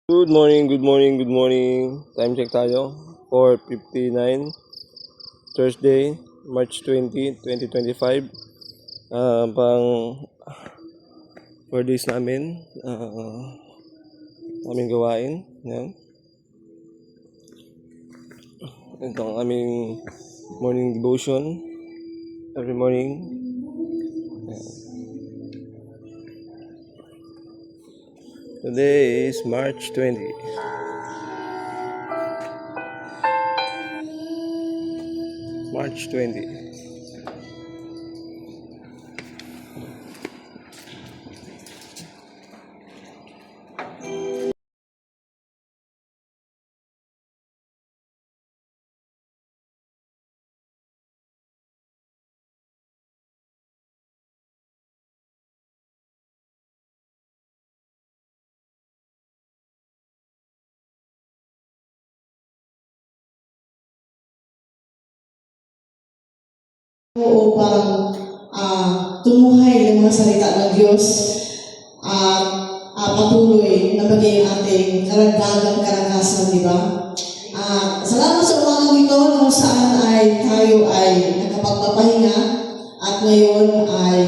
Good morning, good morning, good morning. Time check tayo. 4:59, Thursday, March 20, 2025. Pang 4 days namin. Aming gawain. Yan. Ito ang aming morning devotion. Every morning. Today is March 20. March 20. Upang tumuhay ng mga salita ng Diyos at patuloy na maging ating karagdagang karanasan, di ba? Salamat sa umagang ito kung saan ay tayo ay nakapagpapahinga at ngayon ay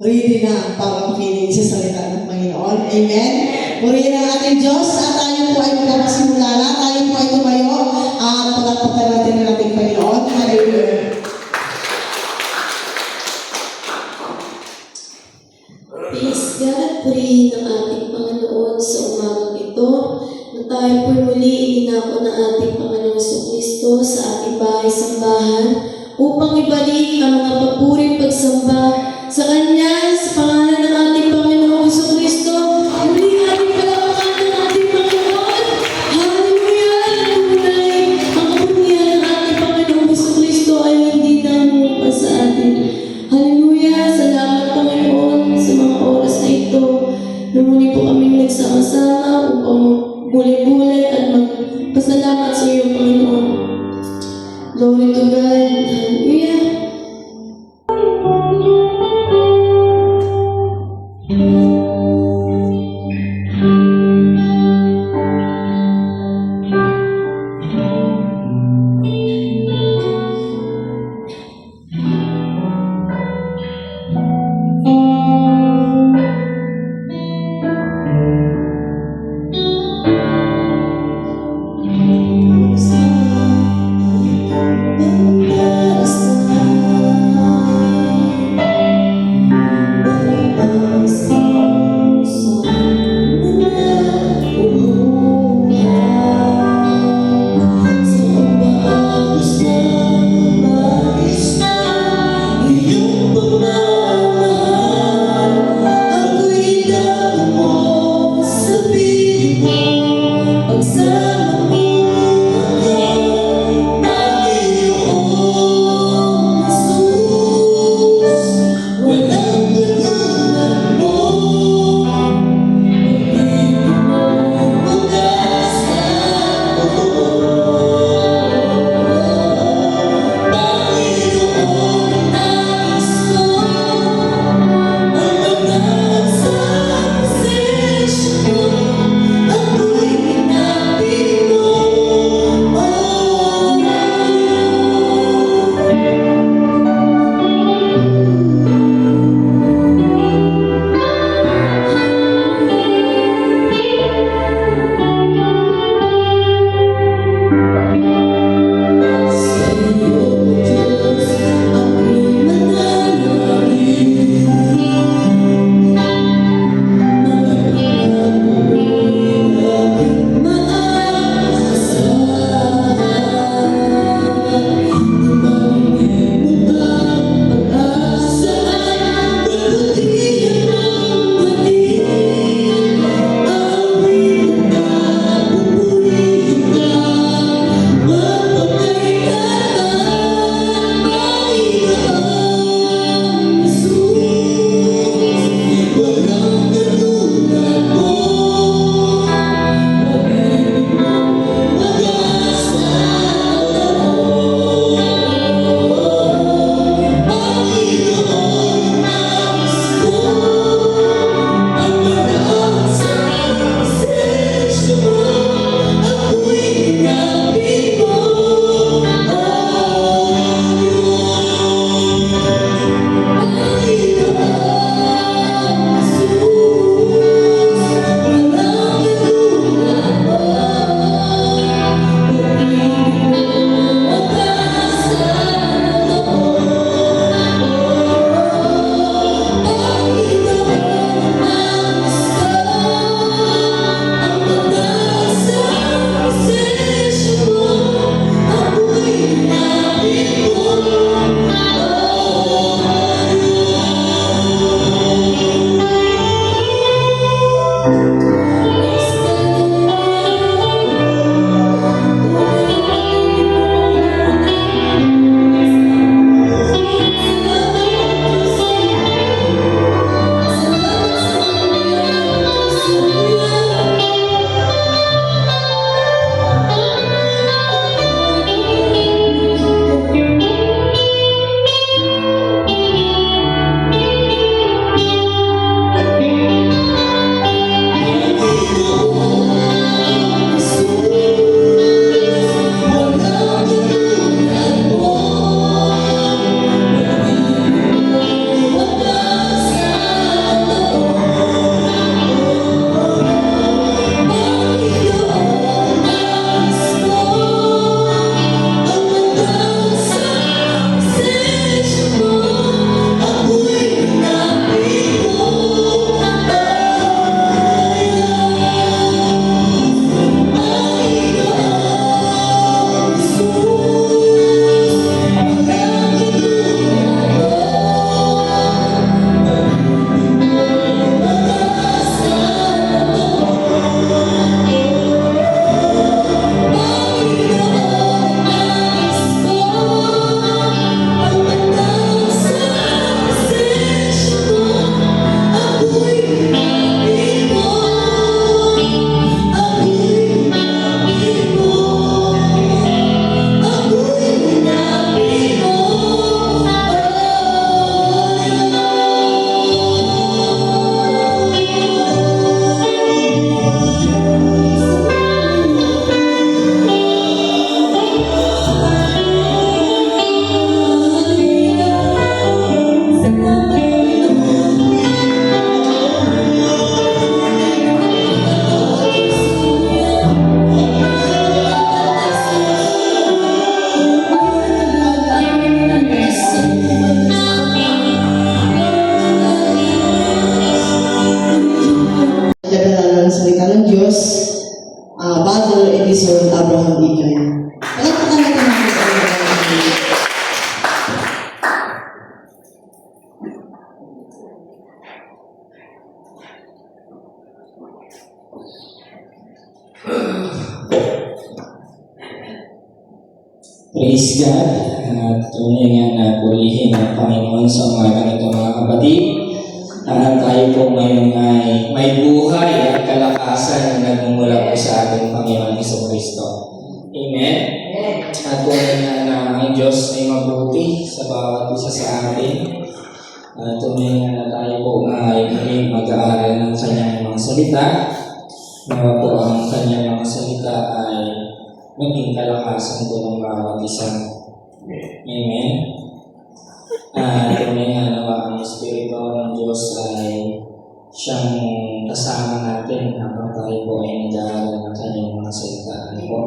ready na para makinig sa salita ng Panginoon. Amen? Purihin ang ating Diyos at tayo po ay magpapasimula na. Tayo po ay tumayo at palakpakan natin ang ating Panginoon. Hallelujah. Praise God, purihin ang ating Panginoon sa umagang ito na tayo po muli inako na ating Panginoon Kristo sa ating bahay-sambahan upang ibalik ang mga papuring pagsamba sa Kanya, sa pangalan ng ating Panginoon Kristo. Muli ating palakpakan ng ating Panginoon. Hallelujah! Tunay, ang kapangyarihan ng ating Panginoon Kristo ay hindi nangungupa sa atin. Hallelujah! Salamat Panginoon sa mga oras na ito na muli po kaming nagsama-sama upang bulay-bulay at magpasalamat sa iyo, Panginoon. Glory to God. Hallelujah! salita ng Diyos, Father Edison Abraham Ikay. Palagpakan natin natin sa mga Praise God. At tunay nga na purihin ang Panginoon sa umaga nito mga kapatid. At tayo po ngayon ay may buhay at kalakasan na nagmumula po sa ating Panginoon Jesucristo. Amen? At tunay nga na ang Diyos ay mabuti sa bawat isa sa atin. At tunay nga na tayo po ay mag-aaral ng kanyang mga salita. Nawa po ang kanyang mga salita ay maging kalakasan po ng bawat isa. Amen? Tunay nga nawa ang Espiritu ng Diyos ay siyang kasama natin habang tayo po ay nag-aaral ng kanyang mga salita. Ano po?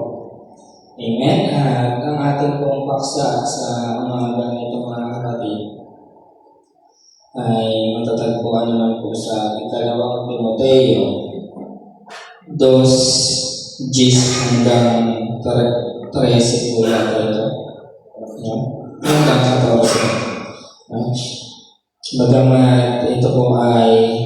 Amen? At ang ating pong paksa sa umaga nito mga kapatid ay matatagpuan naman po sa ikalawang Timoteo 2:10 hanggang 13 po yata ito. Hanggang 14. Bagamat ito po ay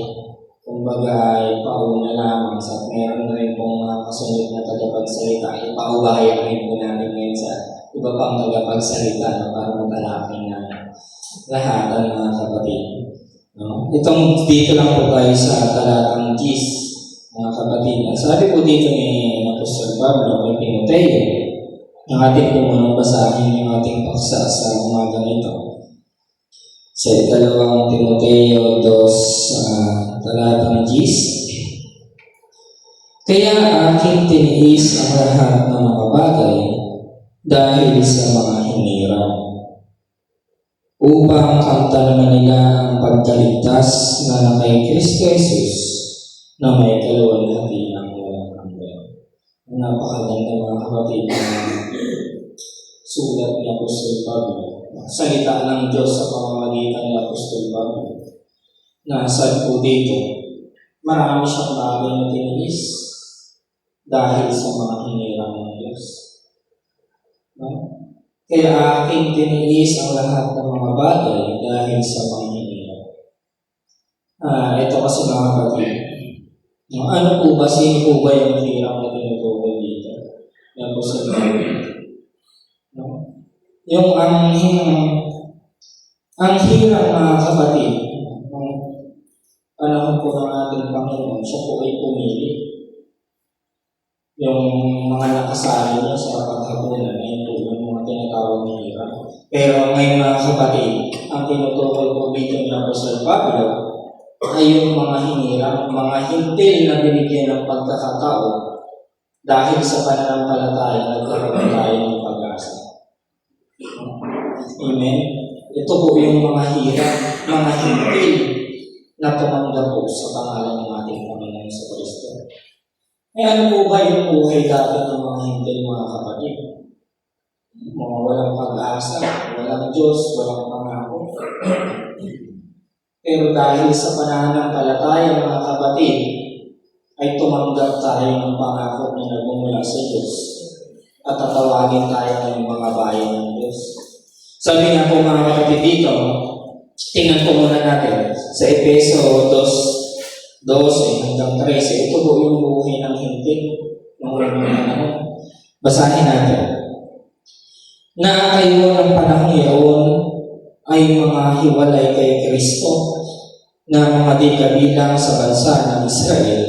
kumbaga ay pauna lamang sa meron na rin pong mga kasunod na tagapagsalita. Ipaubayan rin po natin ngayon sa iba pang tagapagsalita na para matalakay na lahat ng mga kapatid. Itong dito lang po tayo sa talatang 10 mga kapatid. Ang sabi po dito ni Apostol Pablo kay Timoteo, ang ating pumunong basahin yung ating paksa sa umaga nito. Sa ikalawang Timoteo 2, talatang 10. Kaya aking tiniis ang lahat ng mga bagay dahil sa mga hinirang, upang kamtan nila ang pagkaligtas na kay Kristo Jesus na may kaluwalhati ng walang hanggan. Napakaganda mga kapatid na sulat ni Apostol Pablo. Salita ng Diyos sa pamamagitan ni Apostol Pablo. Nasad po dito, marami siyang bagay na tiniis dahil sa mga hinirang ng Diyos. Kaya aking tiniis ang lahat ng mga bagay dahil sa mga hinirang. Ito kasi mga kapatid, ano po ba, sino po ba yung hirang na tinutukoy dito? Yan po sa Bible. Yung ang hirang mga kapatid, panahon po ng ating Panginoon, siya po ay pumili. Yung mga nakasali niya sa paghabunan, ayun po yung mga tinatawag na hirang. Pero ngayon mga kapatid, ang tinutukoy po dito ni Apostol Pablo, ay yung mga hinirang, mga hintil na binigyan ng pagkakataon dahil sa pananampalataya nagkaroon tayo ng pag-asa. Amen? Ito po yung mga hirang, mga hintil na tumanggap po sa pangalan ng ating Panginoon sa Kristo. Ano po ba yung buhay dati ng mga hintil mga kapatid? Mga walang pag-asa, walang Diyos, walang pangako. Pero dahil sa pananampalataya mga kapatid, ay tumanggap tayo ng pangako na nagmumula sa Diyos at tatawagin tayo ng mga bayan ng Diyos. Sabi nga po mga kapatid dito, tingnan po muna natin sa Efeso 2:12 hanggang 13. Ito po yung buhay ng hintil ng unang panahon. Basahin natin. Na kayo ng panahon yaon ay mga hiwalay kay Kristo na mga di kabilang sa bansa ng Israel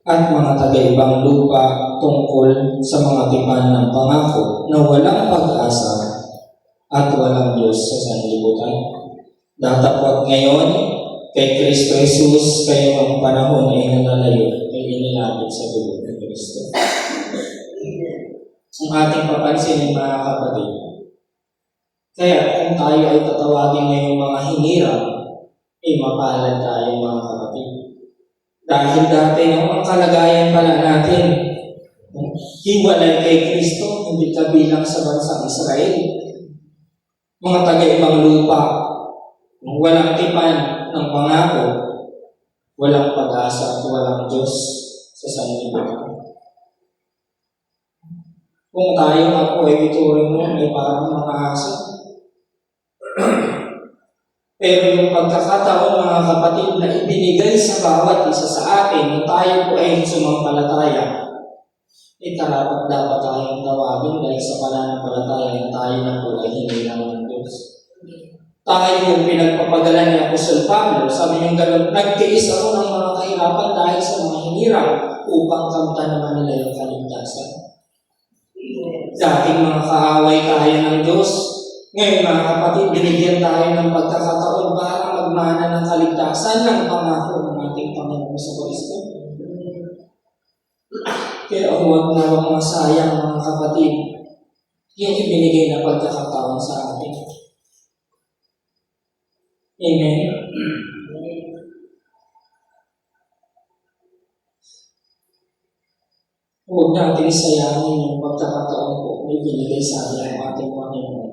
at mga taga-ibang lupa tungkol sa mga tipan ng pangako na walang pag-asa at walang Diyos sa sanlibutan. Datapwat ngayon kay Kristo Jesus kayo ang panahon ay nalalayo ay inilapit sa dugo ng Kristo. Ang ating papansinin mga kapatid, kaya kung tayo ay tatawagin ngayong mga hinirang, ay mapalad tayo mga kapatid. Dahil dati ang kalagayan pala natin, hiwalay kay Kristo, hindi kabilang sa bansang Israel. Mga taga-ibang lupa, walang tipan ng pangako, walang pag-asa at walang Diyos sa sanlibutan. Kung tayo nga po ay ituring mo ay parang mga aso. Pero yung pagkakataon mga kapatid na ibinigay sa bawat isa sa atin na tayo po ay sumampalataya, karapat dapat tayong tawagin dahil sa pananampalataya na tayo na po ay hindi ng Diyos. Tayo yung pinagpapadala ni Apostol Pablo, sabi niyang gano'n, nagtiis ako ng mga kahirapan dahil sa mga hinirang upang kamtan naman nila yung kaligtasan. Dating mga kaaway tayo ng Diyos, ngayon mga kapatid, binigyan tayo ng pagkakataon para magmana ng kaligtasan ng pangako ng ating Panginoon sa Kristo. Kaya huwag na huwag masayang mga kapatid yung ibinigay na pagkakataon sa atin. Amen. Huwag natin sayangin yung pagkakataon po na ibinigay sa atin ng ating Panginoon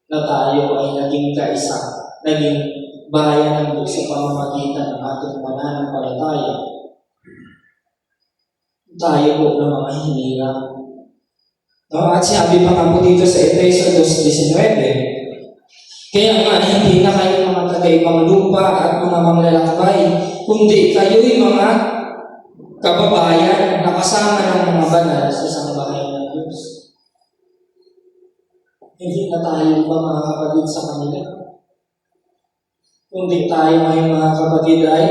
na tayo ay naging kaisa, naging bayan ng Diyos sa pamamagitan ng ating pananampalataya. Tayo po ng mga hinirang. No? At sabi pa nga po dito sa Efeso 2:19, kaya nga hindi na kayo mga taga-ibang lupa at mga manglalakbay, kundi kayo'y mga kababayan na kasama ng mga banal sa sambahayan ng Diyos. Hindi na tayo ba mga kapatid sa kanila? Kundi tayo ngayon mga kapatid ay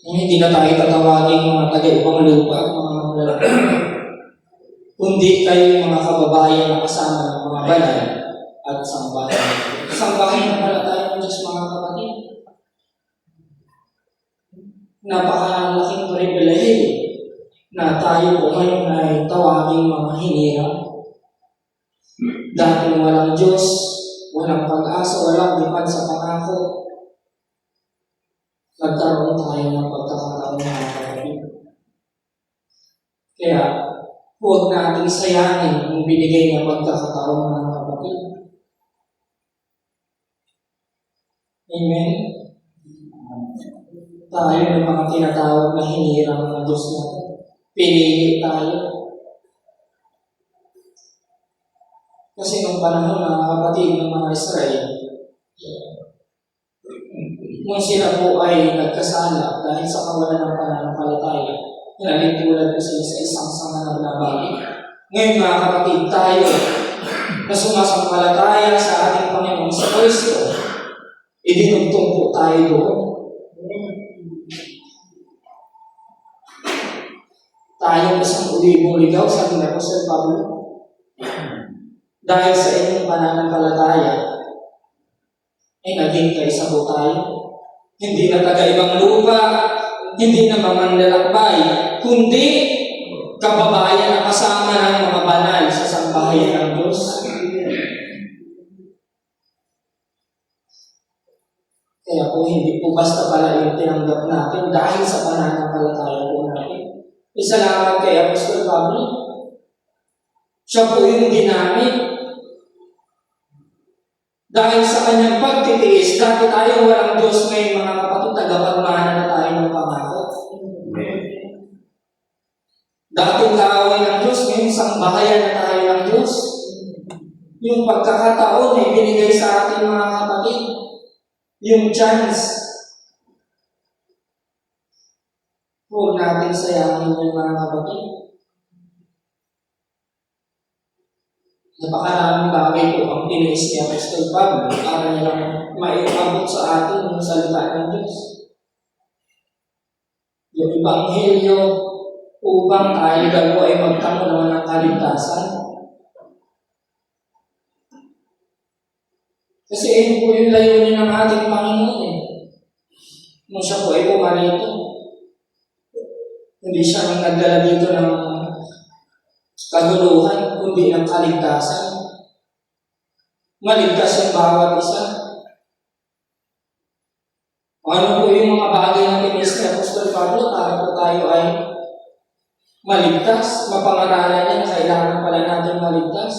hindi na tayo tatawagin mga taga-ibang lupa at mga manglalakbay, kundi kayo mga kababayan na kasama ng mga banal at sambahayan. Sambahayan na pala tayo ng Diyos mga kapatid. Napakalaking pribilehiyo na tayo po ngayon ay tawaging mga hinirang. Dahil walang Diyos, walang pag-asa, walang lipad sa pangako, nagkaroon tayo ng pagkakataon mga kapatid. Kaya, huwag natin sayangin ang binigay na pagkakataon mga kapatid. Amen? Tayo ng mga tinatawag na hinirang ng Diyos natin. Pinili tayo. Kasi nung panahon mga kapatid ng mga Israel, nung sila po ay nagkasala dahil sa kawalan ng pananampalataya, naging tulad po sila sa isang sanganag na bagay. Ngayon mga kapatid, tayo na sumasampalataya sa ating Panginoon sa Kristo, idinugtong po tayo doon. Tayo isang ulibong ligaw, sabi ng Apostol Pablo, dahil sa inyong pananampalataya, ay naging kaisa po tayo. Hindi na taga-ibang lupa, hindi na manlalakbay, kundi kababayan na kasama ng mga banal sa sambahayan ng Diyos. Kaya po hindi po basta pala yung tinanggap natin dahil sa pananampalataya po natin. Isalamat kay Apostol Pablo. Siya po yung ginamit. Dahil sa kanyang pagtitiis, dati tayo walang Diyos ngayon mga kapatid, tagapagmana na tayo ng pangako. Dating kaaway ng Diyos, ngayon sambahayan na tayo ng Diyos. Yung pagkakataon ay binigay sa ating mga kapatid. Yung chance. Huwag natin sayangin yung mga kapatid. Napakaraming bagay po ang tiniis ni Apostol Pablo para nilang maiabot sa atin yung salita ng Diyos. Yung Ebanghelyo upang tayo daw ay magtamo naman ng kaligtasan. Kasi ayun po yung layunin ng ating Panginoon eh. Nung siya po ay pumarito, hindi siya ang nagdala dito ng kaguluhan, kundi ng kaligtasan. Maligtas yung bawat isa. Ano po yung mga bagay na tinis ni Apostol Pablo para po tayo ay maligtas, mapangaralan niya na kailangan pala natin maligtas.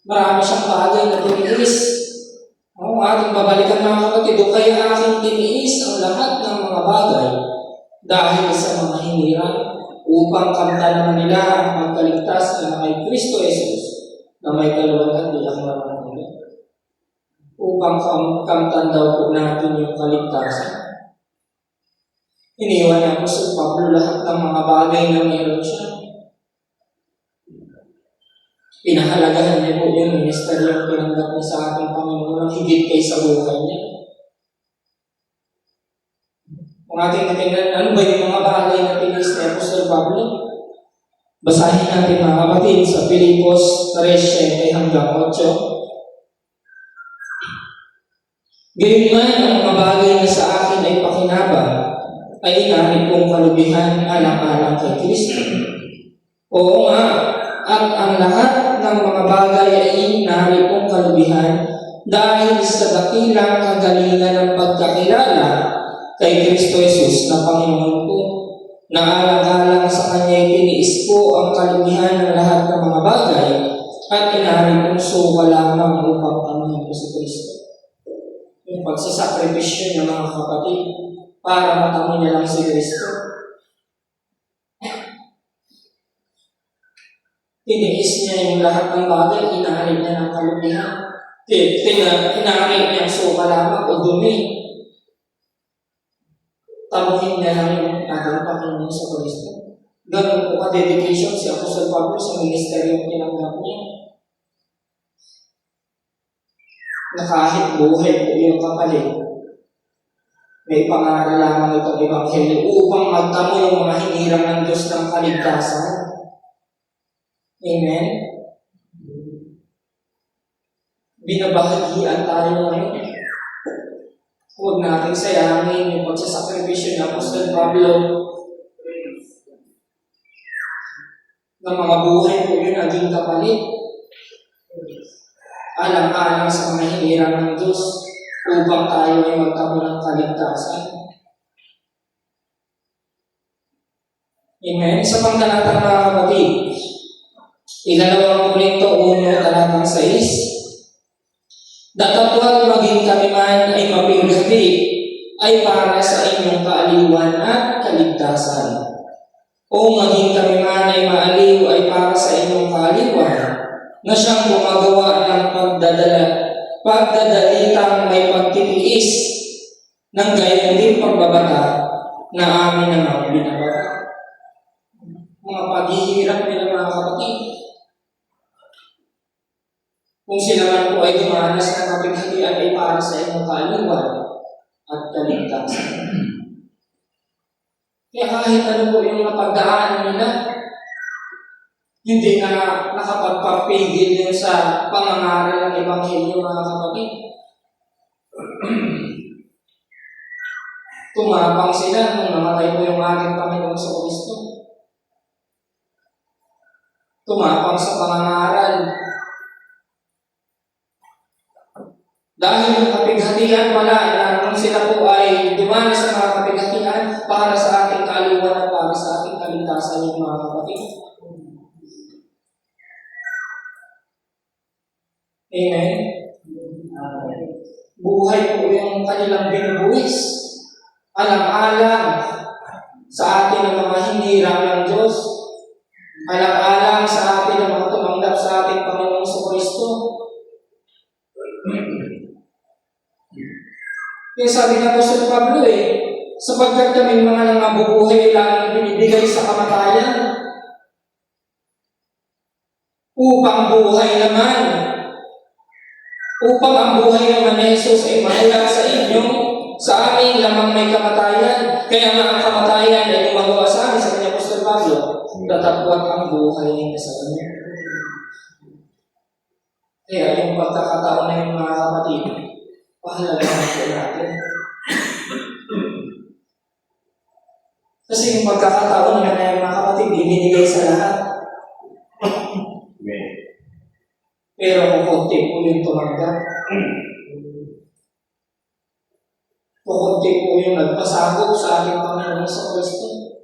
Marami siyang bagay na tiniis. Ating babalikan mga kapatid, kaya aking tiniis ang lahat ng mga bagay dahil sa mga hinirang upang kamtan naman nila ang pagkaligtas na kay Kristo Jesus na may kaluwagan di ang marami nila. Upang kamtan daw po natin yung kaligtasan. Iniwan niya po sa Pablo lahat ng mga bagay na mayroon siya. Pinahalagahan niya po yung ministeryo ang pinanggap niya sa ating Panginoon higit kaysa buhay niya. Kung ating natingnan, ano ba yung mga bagay na tinis ni Apostol Pablo? Basahin natin mga kapatid sa Filipos 3:7 hanggang 8. Gayunman ang mga bagay na sa akin ay pakinabang, ay nari kong kalubihan alang-alang kay Kristo. Oo nga, at ang lahat ng mga bagay ay nari kong kalubihan dahil sa dakilang kagalingan ng pagkakilala kay Kristo Jesus na Panginoon ko, na alang-alang sa Kanya'y tiniis ko ang kalubihan ng lahat ng mga bagay at inari kong suka lamang upang anuhin ko si Kristo. Yung pagsasakripisyo ng mga kapatid para matamo niya lang si Kristo. Tiniis niya yung lahat ng bagay, inari niya ng kalubihan. Inari niya ang suka lamang o dumi. Tamuhin niya lang yung ating Panginoon sa Kristo. Ganun po ka-dedication si Apostol Pablo sa ministeryo tinanggap niya. Na kahit buhay po yung kapalit, may pangaral lamang itong Ebanghelyo upang magtamo yung mga hinirang ng Diyos ng kaligtasan. Amen? Binabahagian tayo ngayon. Huwag natin sayangin yung pagsasakripisyo ng Apostol Pablo ng mga buhay po yun naging kapalit. Alang-alang sa mga hinirang ng Diyos upang tayo ay magtamo ng kaligtasan. Amen? Sa pangtalatang mga kapatid, Ikalawang Korinto 1:6, datapwat maging kami man ay mapighati ay para sa inyong kaaliwan at kaligtasan. O maging kami man ay maaliw ay para sa inyong kaaliwan, na siyang gumagawa ng pagdadalitang may pagtitiis ng gayon din pagbabata na amin namang binabata. Mga paghihirap nila mga kapatid. Kung sila man po ay dumanas ng kapighatian ay para sa inyong kaaliwan at kaligtasan. Kaya kahit ano po yung napagdaanan nila, hindi na nakapagpapigil yun sa pangangaral ng Ebanghelyo mga kapatid. Tumapang sila nung namatay po yung ating Panginoon sa Kristo. Tumapang sa pangangaral. Dahil yung kapighatian wala, na nung sila po ay dumanas sa mga kapighatian para sa ating kaaliwan at para sa ating kaligtasan yung mga kapatid. Amen? Buhay po yung kanilang binubuwis. Alang-alang sa atin ang mga hinirang ng Diyos. Alang-alang sa atin ang mga tumanggap sa ating Panginoon sa Kristo. Yung sabi na po sa Pablo sapagkat kami mga nangabubuhay lang binibigay sa kamatayan upang buhay naman. Upang ang buhay naman ni Jesus ay mahula sa inyo, sa amin lamang may kamatayan. Kaya nga ang kamatayan ay gumagawa sa amin, sa kanya Apostol Pablo, tatapwat ang buhay niya sa kanya. Kaya yung pagkakataon na yung mga kapatid, pahalagahan po natin. Kasi yung pagkakataon na yung mga kapatid, binibigay sa lahat. Pero kung konti po yung tumanggap, kung konti po yung nagpasabog sa ating Panginoon sa Kristo,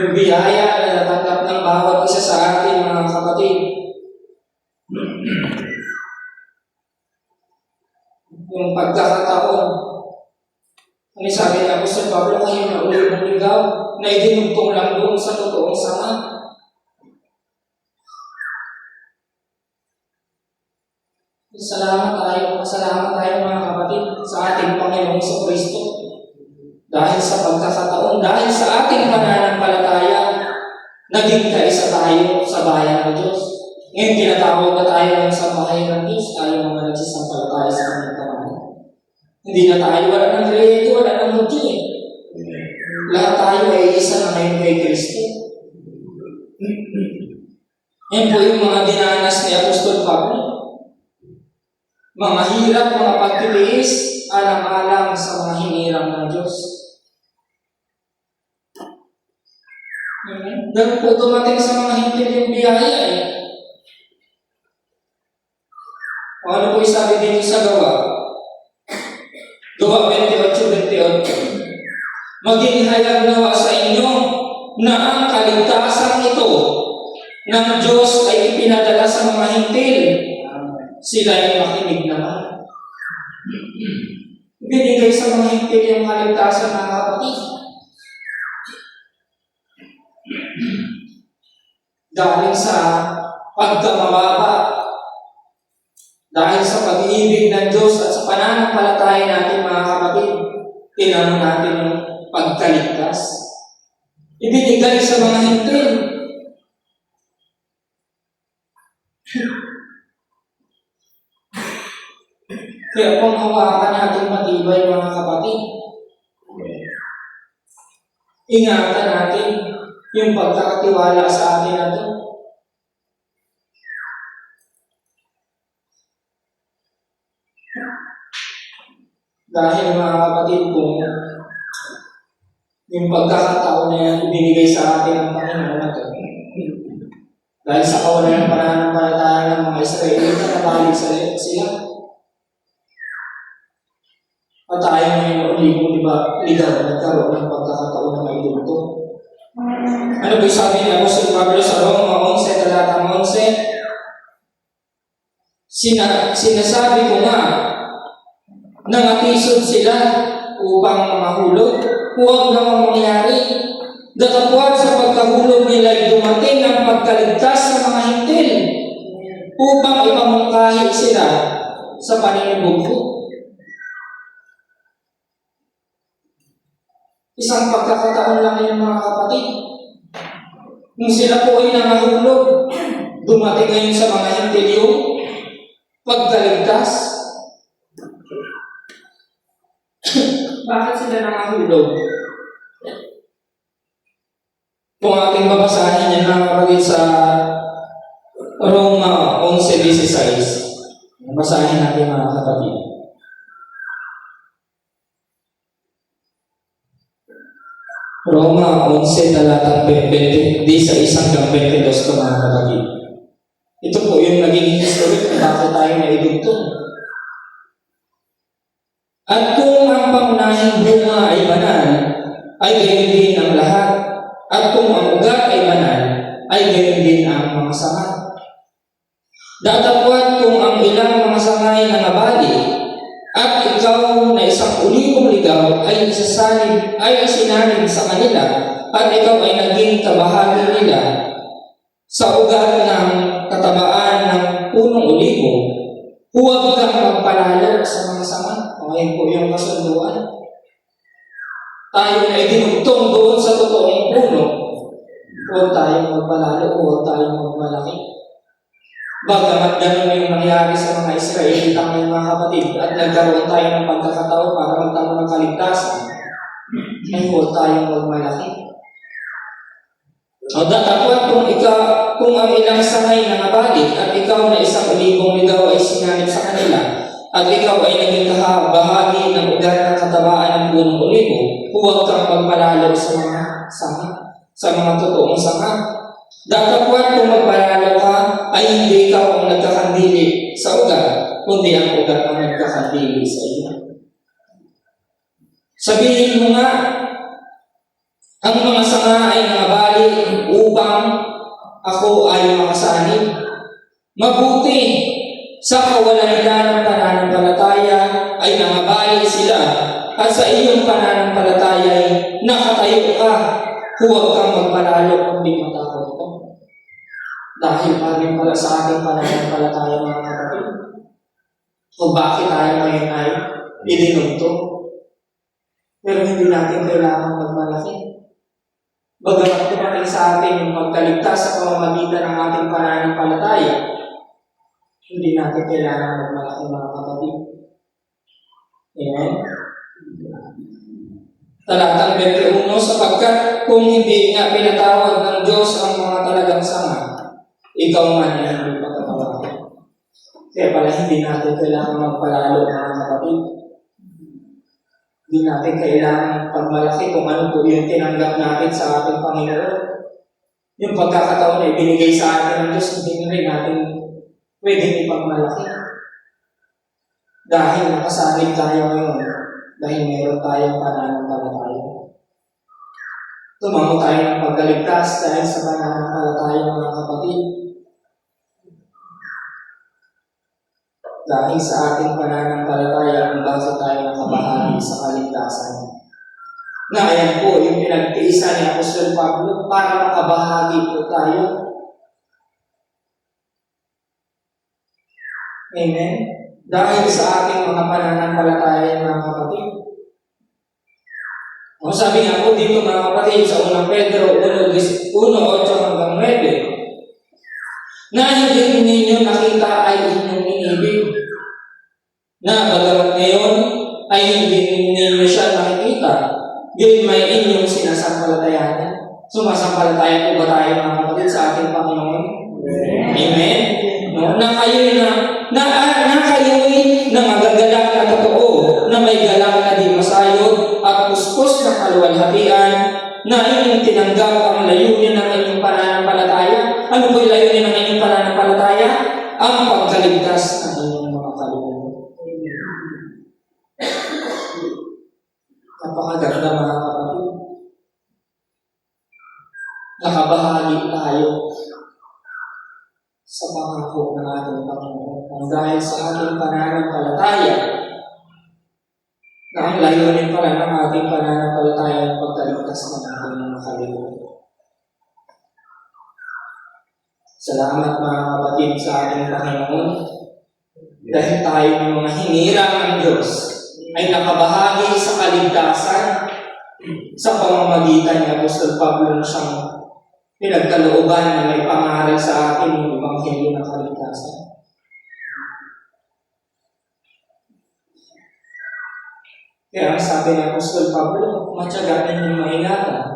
yung biyaya na natanggap ng bawat isa sa atin mga kapatid, yung pagkakataon Ang sabi ng Apostol Pablo, kayo na uli ng ligaw, na idinugtong lang doon sa totoong sama. Salamat tayo mga kapatid sa ating Panginoong Kristo. Dahil sa pagkakataon, dahil sa ating pananampalataya, naging kaisa tayo sa bayan ng Diyos. Ngayon, tinatawag na tayo ng sa bayan ng Diyos, tayo mga nagsisampalataya sa kanyang pangalan. Hindi na tayo, wala ng Griyego, wala ng Hudyo eh. Lahat tayo ay isa na ngayon kay Kristo. Yan po yung mga dinanas ni Apostol Pablo. Mga hirap, mga pagtitiis, alang-alang sa mga hinirang ng Diyos. Dahil po dumating sa mga hintil yung biyaya eh. Ano po yung sabi dito sa Gawa? Gawa 28:28. Maging hayag nawa sa inyo na ang kaligtasan ito ng Diyos ay ipinadala sa mga hintil. Sila ay makinig naman. Binigay sa mga hintil yung kaligtasan ng kapatid. Dahil sa pagkamababa, dahil sa pag-ibig ng Diyos at sa pananampalataya natin mga kapatid, tinamo natin yung pagkaligtas. Ibinigay sa mga hintil. Kaya kung hawakan natin matibay mga kapatid, ingatan natin yung pagkakatiwala sa atin na ito. Dahil mga kapatid, kung yung pagkakataon na yan ibinigay sa atin ng Panginoon na ito, dahil sa kawalan ng pananampalataya ng mga Israelita, nabalik sila. At tayo ngayon ulit, di ba, ligaw, nagkaroon ng pagkakataon na may dugtong. Ano ba sabi ni Apostol Pablo sa Roma 11, talatang 11? Sinasabi ko nga, nangatisod sila upang mahulog. Huwag namang mangyari. Datapwat sa pagkahulog nila ay dumating ang pagkaligtas sa mga hintil upang ipamungkahi sila sa paninibugho. Isang pagkakataon lang yun mga kapatid. Kung sila po ay nangahulog, dumating ngayon sa mga hintil yung pagkaligtas. Bakit sila nangahulog? Kung ating babasahin yan mga kapatid sa Roma 11:16. Basahin natin mga kapatid. Roma 11 talatang 20 sa 1-22 ito mga kapatid. Ito po yung naging history kung bakit tayo naidugtong. At kung ang pangunahing bunga ay banal, ay gayon din ang lahat. At kung ang ugat ay banal, ay gayon din ang mga sanga. Datapwat kung ang ilang mga sangay na nabali, at ikaw na isang ulibong ligaw ay sinanib sa kanila, at ikaw ay naging kabahagi nila sa ugat ng katabaan ng punong ulibo, huwag kang magpalalo sa mga sanga. Ngayon po yung kasunduan. Tayo ay dinugtong doon sa totoong puno. Huwag tayong magpalalo, huwag tayong magmalaki. Bagamat ganun yung nangyari sa mga Israelita ng mga kapatid at nagkaroon tayo ng pagkakataon para magtamo ng kaligtasan, ay huwag tayong magmalaki. O datapwat kung ang ilang sangay na nabalik at ikaw na isang ulibong ligaw ay sinanib sa kanila, at ikaw ay naging bahagi ng ugat ng katabaan ng punong ulibo, huwag kang magpalalo sa mga sanga, sa mga totoong sanga. Datapwat kung magpalalo ka, ay hindi ikaw ang nagkakandili sa ugat, kundi ang ugat ang nagkakandili sa iyo. Sabihin mo nga, ang mga sanga ay nangabali upang ako ay makasanib. Mabuti, sa kawalan nila ng pananampalataya ay nangabali sila, at sa iyong pananampalataya ay nakatayo ka, huwag kang magpalalo kundi matakot ka. Dahil bagay pala sa ating pananampalataya mga kapatid, kung bakit tayo ngayon ay ilinugto. Pero hindi natin kailangan magmalaki. Bagamat dumating sa atin yung pagkaligtas sa pamamagitan ng ating pananampalataya, hindi natin kailangan magmalaki mga kapatid. Amen? Talatang 21, sapagkat kung hindi nga pinatawag ng Diyos ang mga talagang sanga, ikaw man ay hindi pagkatawagin. Kaya pala hindi natin kailangan magpalalo mga kapatid. Hindi natin kailangan pagmalaki kung ano po yung tinanggap natin sa ating Panginoon. Yung pagkakataon na ibinigay sa atin ng Diyos, hindi rin natin pwedeng ipagmalaki. Dahil nakasalig tayo ngayon, dahil meron tayong pananampalataya. Tumango tayo ng pagkaligtas dahil sa pananampalataya mga kapatid. Dahil sa ating pananampalataya kung bakit tayo nakabahagi sa kaligtasan. Na ayan po yung pinagtiisan ni Apostol Pablo para makabahagi po tayo. Amen? Dahil sa ating mga pananampalataya mga kapatid. Ang sabi nga po dito mga kapatid sa unang Pedro 1:8 hanggang 9, na hindi ninyo nakita ay inyong inibig, na bagamat ngayon ay hindi ninyo siya nakikita, yun may inyong sinasampalatayanan. Sumasampalataya po ba tayo mga kapatid sa ating Panginoon? Amen? No? Na kayo'y nangagagalak na totoo, na may galak na di masayod at puspos na kaluwalhatian, na inyong tinanggap ang layunin ng inyong pananampalataya. Ano po yung layunin ng inyong pananampalataya? Ang pagkaligtas ng inyong mga kaluluwa. Napakaganda mga kapatid. Nakabahagi tayo sa pangako ng ating Panginoon. Ang dahil sa ating pananampalataya, na ang layunin pala ng ating pananampalataya ang pagkaligtas ng ating mga kaluluwa. Salamat mga kapatid sa ating Panginoon dahil tayo ng mga hinirang ng Diyos ay nakabahagi sa kaligtasan sa pamamagitan ni Apostol Pablo na siyang pinagkalooban na may pangaral sa atin yung Ebanghelyo ng kaligtasan. Kaya sabi ng Apostol Pablo, matyagaan ninyong maingatan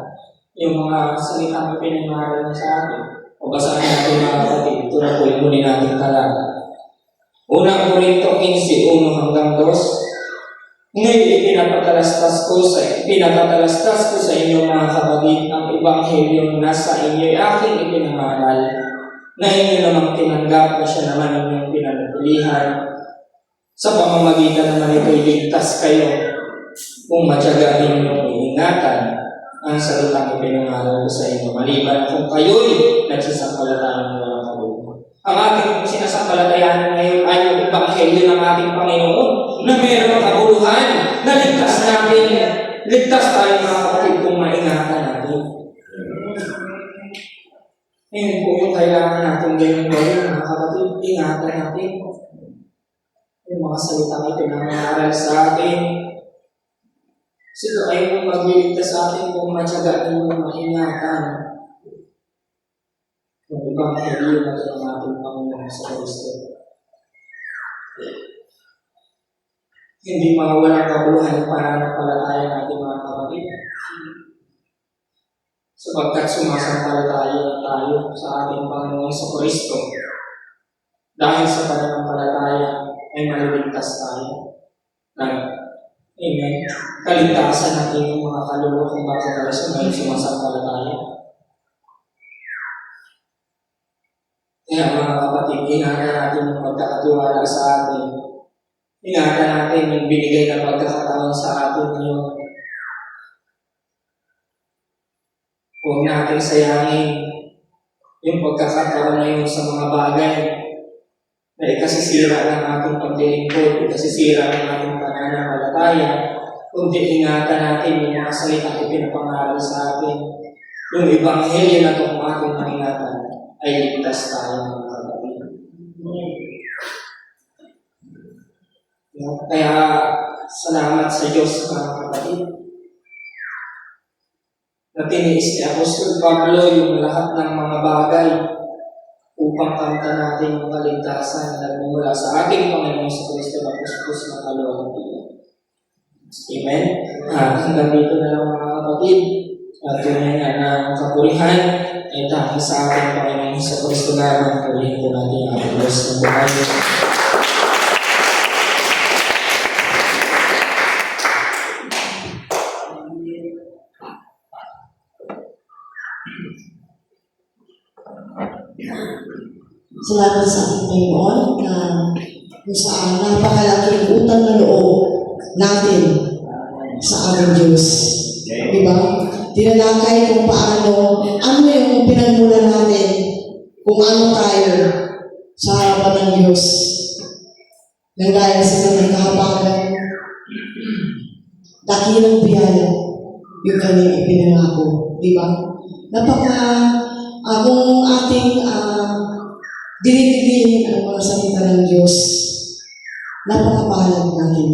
yung mga salitang pinangaral niya sa atin. O basahin natin mga kapatid, ito na po yung muli natin talata. Unang Korinto 15:1 hanggang 2. Ngayon pinatatalastas ko sa inyo mga kapatid ang Ebanghelyo nasa inyo aking ipinangaral, na inyo namang tinanggap na siya naman inyong pinanatilihan. Sa pamamagitan naman ito'y ligtas kayo kung matyaga ninyong iingatan ang salitang ipinangaral ko sa inyo, maliban kung kayo'y nagsasampalatayan ng walang kaluluwa. Ang ating sinasampalatayan ngayon ay yung Ebanghelyo ng ating Panginoon na mayroong kabuluhan na ligtas tayo mga kapatid kung maingatan natin. Ngayon po yung kailangan natin ganyan gawin mga kapatid, ingatan natin yung mga salitang ipinangaral sa atin. Sino ay kung magliligtas sa atin kung matyaga ng maingatan yung Ebanghelyo na ng ating Panginoon sa Kristo. Hindi mawawalang kabuluhan yung pananampalataya natin mga kapatid. Sapagkat sumasampalataya tayo sa ating Panginoon sa Kristo. Dahil sa pananampalataya ay maliligtas tayo. Amen. Kaligtasan natin yung mga kaluluwa kung bakit tayo sumasampalataya. Kaya mga kapatid, ingatan natin yung pagkakatiwala sa atin. Ingatan natin yung binigay na pagkakataon sa atin ngayon. Huwag natin sayangin yung pagkakataon na yun sa mga bagay na ikasisira ng ating paglilingkod, ikasisira ng ating pananampalataya, o kundi ingatan natin yung mga salita na pinapangaral sa atin. Yung ebanghelyo na ito kung ating maingatan ay ligtas tayo mga kapatid. Kaya salamat sa Diyos mga kapatid na tiniis ni Apostol Pablo yung lahat ng mga bagay upang kamtan natin yung kaligtasan na nagmumula sa ating Panginoon sa Kristo na puspos ng kaluwalhatian. Amen? Hanggang dito na lang mga kapatid. At tunay nga ng kapurihan ay tanging sa ating Panginoon sa Kristo lamang. Purihin po natin ang ating Diyos ng buhay. Salamat sa ating Panginoon na kung saan napakalaking utang na loob natin sa aming Diyos. Diba? Tinalakay kung paano, ano yung pinagmulan natin, kung ano tayo sa harapan ng Diyos. Nang dahil sa kanyang kahabagan, dakilang biyaya yung kanyang ipinangako. Diba? Kung ating dinigdihin ang mga salita ng Diyos, napakapalad natin.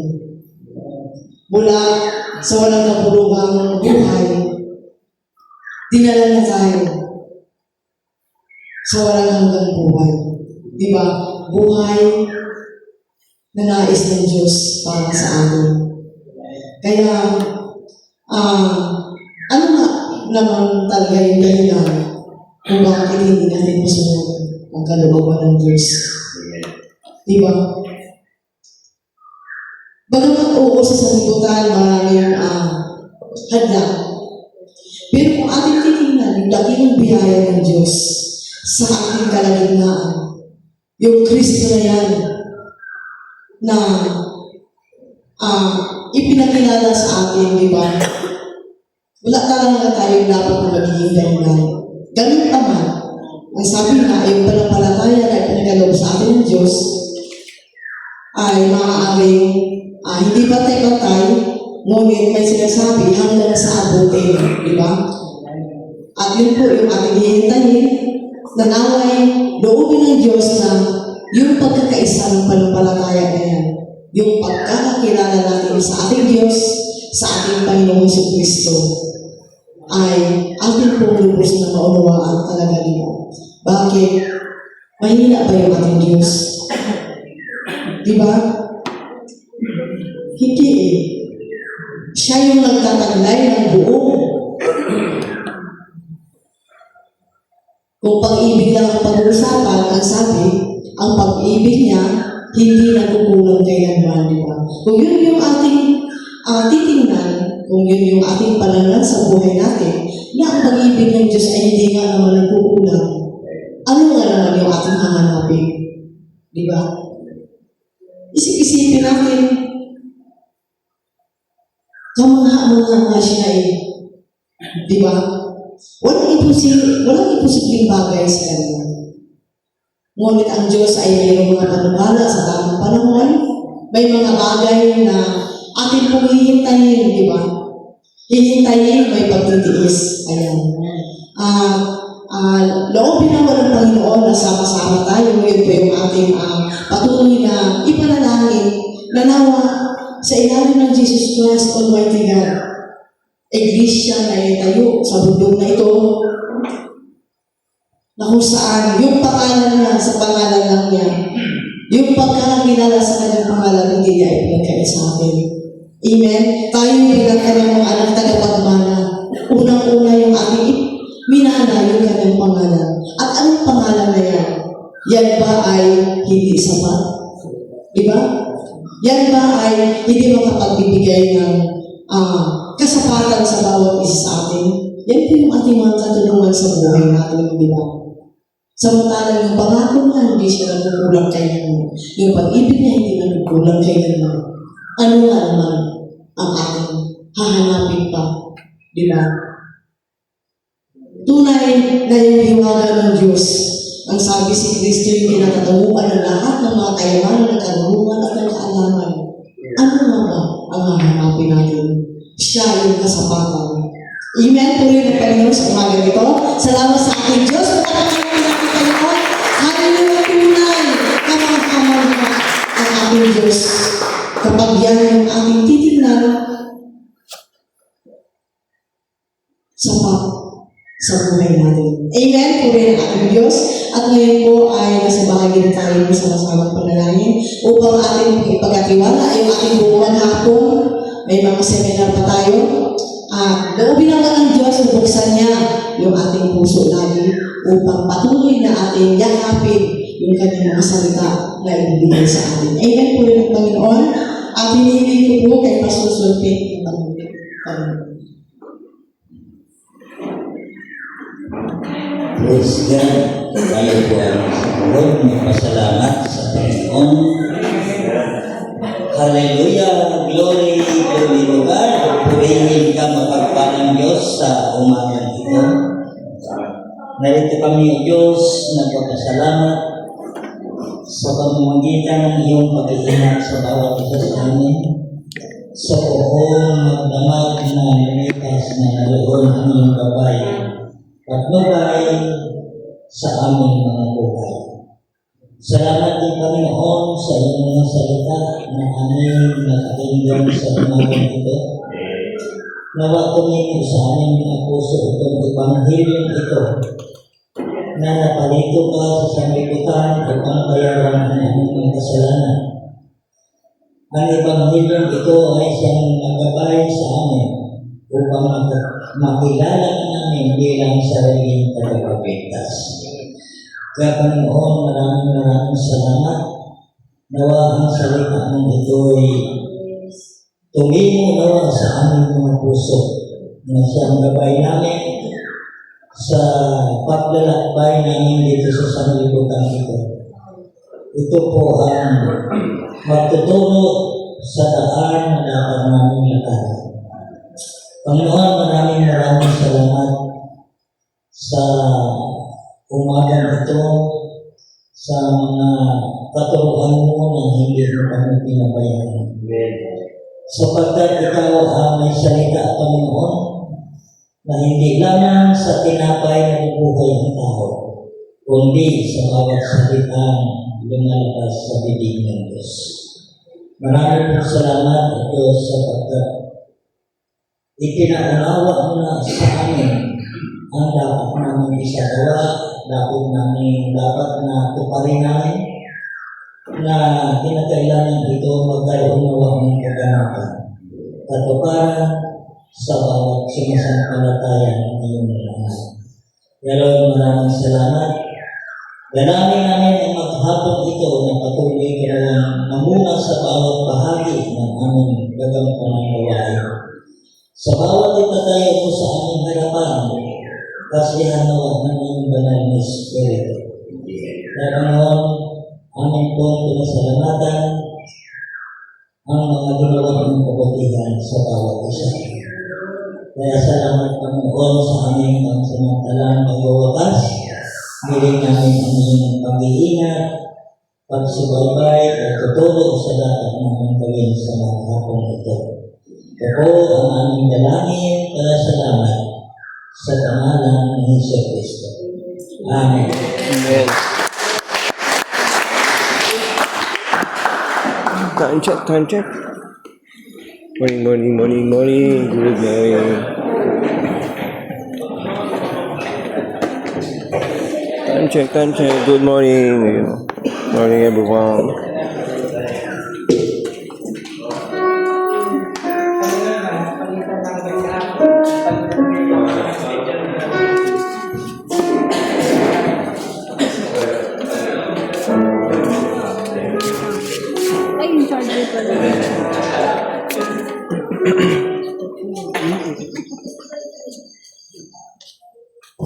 Mula sa walang kapuluhang buhay, dinala na tayo sa walang hanggang buhay. Di ba? Buhay na nais ng Diyos para sa atin. Kaya, ano nga naman talaga yung dahilan kung bakit hindi natin masunod ang kalooban ng Diyos. Di ba? Bagamat oo sa sanlibutan, maraming hadlang. Pero kung ating titingnan yung dakilang biyaya ng Diyos sa ating kalagitnaan, yung Kristo na yan na ipinakilala sa atin, di ba? Wala talaga tayong dapat na magiging dahilan. Ganun naman, ang sabi nga, yung panampalataya na ipinagalob sa atin ng Diyos ay maaaring hindi patay-patay, ngunit may sinasabi hanggang sa abutin, di ba? At yun po yung ating hihintayin, na naway loobin ng Diyos na yung pagkakaisa ng panampalataya na yan, yung pagkakakilala natin sa ating Diyos, sa ating Panginoong Kristo, ay ating pong lubos na maunawaan talaga nila. Bakit? Mahina ba yung ating Diyos? Di ba? Hindi eh. Siya yung nagtataglay ng buo. Kung pag-ibig lang ang pag-uusapan, ang sabi, ang pag-ibig niya, hindi nagkukulang kailanman, di ba? Kung yun yung ating titingnan, kung yun yung ating pananaw sa buhay natin, na ang pag-ibig ng Diyos ay hindi nga naman nagkukulang. Ano nga naman yung ating hahanapin? Di ba? Isip-isipin natin, kamangha-mangha nga siya eh. Di ba? Walang imposibleng bagay sa kanya. Ngunit ang Diyos ay mayroong mga panukala sa tamang panahon. May mga bagay na atin pong hihintayin, di ba? Hihintayin, may pagtitiis. Ayan. Loobin naman ng Panginoon na sama-sama tayo. Yun po yung ating patuloy na ipanalangin na nawa sa ilalim ng Jesus Christ, Almighty God. Iglesia na itayo sa bundok na ito na kung saan yung pangalan niya sa pangalan lang niya, yung pagkakakilala sa kanyang pangalan, hindi niya ipinagkait sa atin. Amen? Tayo bilang kanyang mga anak tagapagmana. Unang-una yung ating minana yung kanyang pangalan. At anong pangalan na yan? Yan ba ay hindi sapat? Diba? Yan ba ay hindi makapagbibigay ng kasapatan sa bawat isa sa atin? Yan po yung ating mga katulungan sa buhay natin, di ba? Samantalang yung pangako na hindi siya nagkukulang kailanman. Yung pag-ibig niya hindi nagkukulang kailanman. Ano nga naman ang ating hahanapin pa? Di ba? Tunay na yung hiwaga ng Diyos. Ang sabi si Kristo yung kinatatunguan ng lahat ng mga kayamanan, ng kalungan at ng kaalaman. Ano nga ba ang hahanapin natin. Siya yung kasapatan. Amen. Tuloy ng Panginoon sa umaga nito. Salamat sa ating Diyos. Pagkakataon natin Panginoon. Hallelujah, tunay. Kamang-kamang na ang ating Diyos. Kapag yan yung ating titignan, sapat sa buhay natin. Amen. Tuloy ng ating Diyos. At ngayon po ay nasa bahagi na tayo ng sama-samang panalangin upang ating ipagkatiwala yung ating buwan hapon. May mga seminar pa tayo. At loobin naman ng Diyos na buksan niya yung ating puso lagi upang patuloy na ating yakapin yung kanyang mga salita na ibibigay sa atin. Amen po rin ng Panginoon. At hinihiling ko po kay Pastor Sulpin ng Panginoon. Praise God. Tayo po ay Lord, magpasalamat sa Panginoon. Hallelujah. Glory to God. Purihin ka mapagpalang Diyos sa umagang ito. Narito kami, O Diyos, nagpapasalamat sa pamamagitan ng iyong pag-iingat sa bawat isa sa amin. Sa buong magdamag na lumipas na naroon ang iyong gabay. Patnubay sa aming mga buhay. Salamat din Panginoon sa iyong mga salita na aming nakakinggan sa umagang ito. Nawa tumingin sa aming mga puso itong Ebanghilyong ito na napalito ka sa sanlibutan upang bayaran ang aming mga kasalanan. Ang Ebanghilyong ito ay siyang nagabay sa amin upang makilala ka namin bilang sariling tagapagligtas. Kaya Panginoon, maraming salamat. Nawa ang salita ng ito ay tumimo nawa sa aming mga puso na siyang gabay namin sa paglalakbay namin dito sa sanlibutan ito. Ito po ang magtuturo sa daan na dapat namin lakaran. Panginoon, maraming salamat sa umagang ito, sa mga katuruan mo na hindi mo kami pinabayaan. Sapagkat ikaw ang may salita, Panginoon, na hindi lamang sa tinapay na bubuhay ang tao, kundi sa bawat salitang lumalabas sa bibig ng Diyos. Maraming salamat, Diyos, sapagkat itinaunawa mo na sa amin ang dapat namin isagawa, dapat na tuparin namin na kinakailangan ito magkaroon ng kaganapan. Katuparan sa bawat sinasampalataya ng iyong lahat. Pero maraming salamat. Dalangin namin ang maghapon ito na patuloy kailangan mamuna sa bawat bahagi ng aming gagampanang gawain. Sa bawat itatayo mo sa aming harapan, kasihan nawa ng iyong banal na Espiritu. Kaya Panginoon, aming pong pinasalamatan ang mga ginawa ng kabutihan sa bawat isa. Kaya salamat Panginoon sa aming pagsamantalang pagwawakas. Hiling namin ang iyong pag-iingat, pagsubaybay at tutulog sa dapat namin gawin sa mga hapong ito. Ito ang aming dalangin para salamat sa pangalan ng Hesus Kristo. Amen. Amen. Time check, time check. Morning. Good morning. Time check. Good morning. Morning, everyone. Ay, yung charger pala.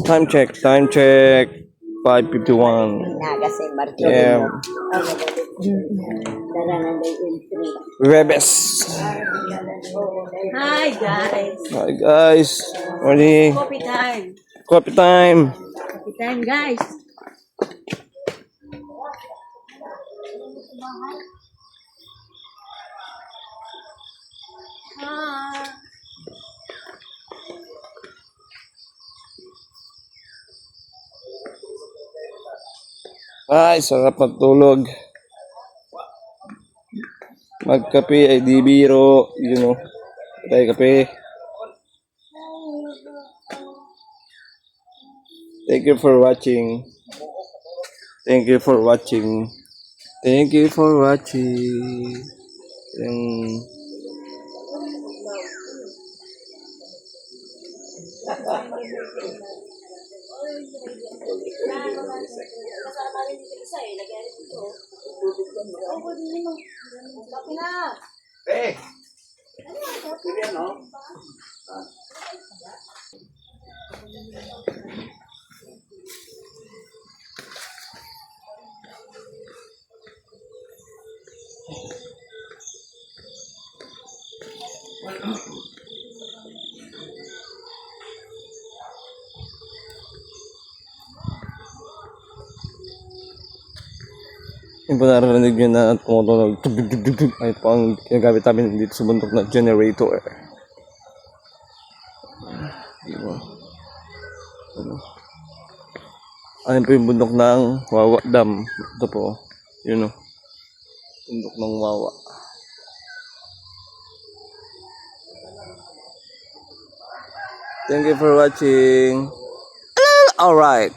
Time check. 5:51. Kasi Marco. Yeah. Rebes. Hi, guys. Hi, guys. Morning. Coffee time. Coffee time. Coffee time, guys. Ay, sarap matulog. Magkape ay di biro. You know. Tayo kape. Thank you for watching. Thank you for watching. Thank you for watching. Yung... Yung po narinig nyo na tumutunog tug-tug-tug-tug ay po ang ginagamit namin dito sa bundok na generator. Diba? Ano po yung bundok ng Wawa Dam. Ito po. Yun o. Bundok ng Wawa. Thank you for watching. Alright.